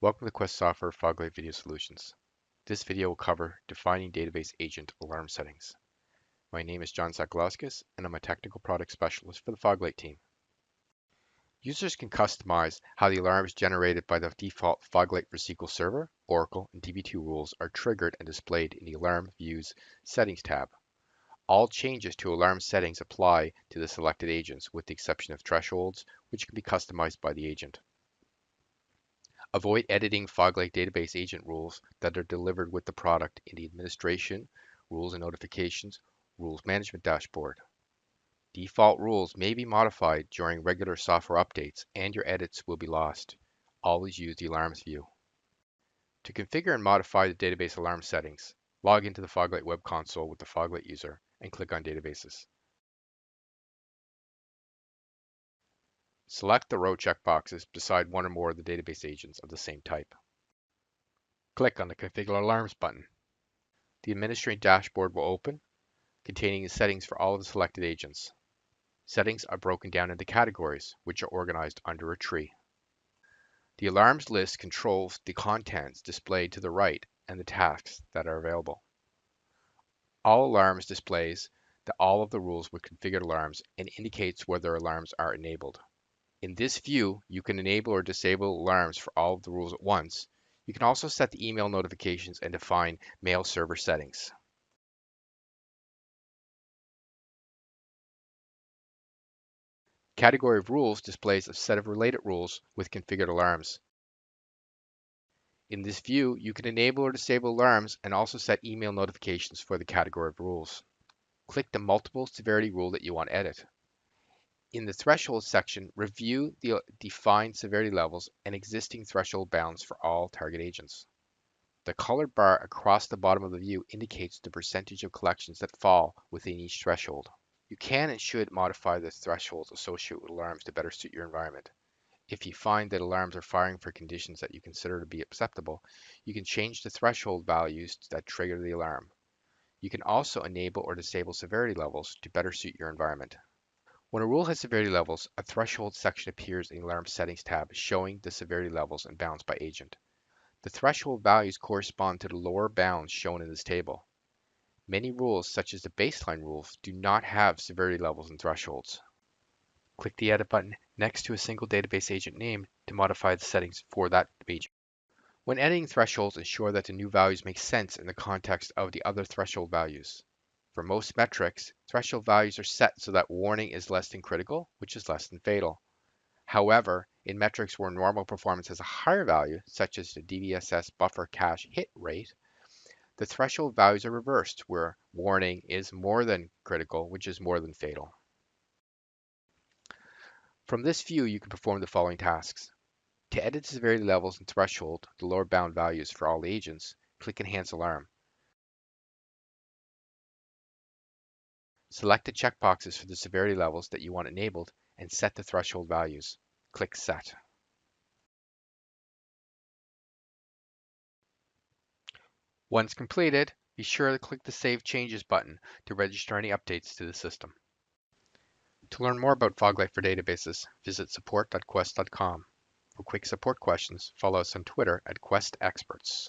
Welcome to Quest Software Foglight Video Solutions. This video will cover defining database agent alarm settings. My name is John Sakalauskas, and I'm a technical product specialist for the Foglight team. Users can customize how the alarms generated by the default Foglight for SQL Server, Oracle, and DB2 rules are triggered and displayed in the Alarm Views Settings tab. All changes to alarm settings apply to the selected agents with the exception of thresholds, which can be customized by the agent. Avoid editing Foglight database agent rules that are delivered with the product in the Administration, Rules and Notifications, Rules Management dashboard. Default rules may be modified during regular software updates and your edits will be lost. Always use the Alarms view. To configure and modify the database alarm settings, log into the Foglight web console with the Foglight user and click on Databases. Select the row checkboxes beside one or more of the database agents of the same type. Click on the Configure Alarms button. The Administrator dashboard will open, containing the settings for all of the selected agents. Settings are broken down into categories, which are organized under a tree. The alarms list controls the contents displayed to the right and the tasks that are available. All alarms displays all of the rules with configured alarms and indicates whether alarms are enabled. In this view, you can enable or disable alarms for all of the rules at once. You can also set the email notifications and define mail server settings. Category of rules displays a set of related rules with configured alarms. In this view, you can enable or disable alarms and also set email notifications for the category of rules. Click the multiple severity rule that you want to edit. In the threshold section, review the defined severity levels and existing threshold bounds for all target agents. The colored bar across the bottom of the view indicates the percentage of collections that fall within each threshold. You can and should modify the thresholds associated with alarms to better suit your environment. If you find that alarms are firing for conditions that you consider to be acceptable, you can change the threshold values that trigger the alarm. You can also enable or disable severity levels to better suit your environment. When a rule has severity levels, a threshold section appears in the Alarm Settings tab showing the severity levels and bounds by agent. The threshold values correspond to the lower bounds shown in this table. Many rules, such as the baseline rules, do not have severity levels and thresholds. Click the Edit button next to a single database agent name to modify the settings for that agent. When editing thresholds, ensure that the new values make sense in the context of the other threshold values. For most metrics, threshold values are set so that warning is less than critical, which is less than fatal. However, in metrics where normal performance has a higher value, such as the DVSS buffer cache hit rate, the threshold values are reversed, where warning is more than critical, which is more than fatal. From this view, you can perform the following tasks. To edit the severity levels and threshold, the lower bound values for all agents, click Enhance Alarm. Select the checkboxes for the severity levels that you want enabled and set the threshold values. Click Set. Once completed, be sure to click the Save Changes button to register any updates to the system. To learn more about Foglight for databases, visit support.quest.com. For quick support questions, follow us on Twitter at QuestExperts.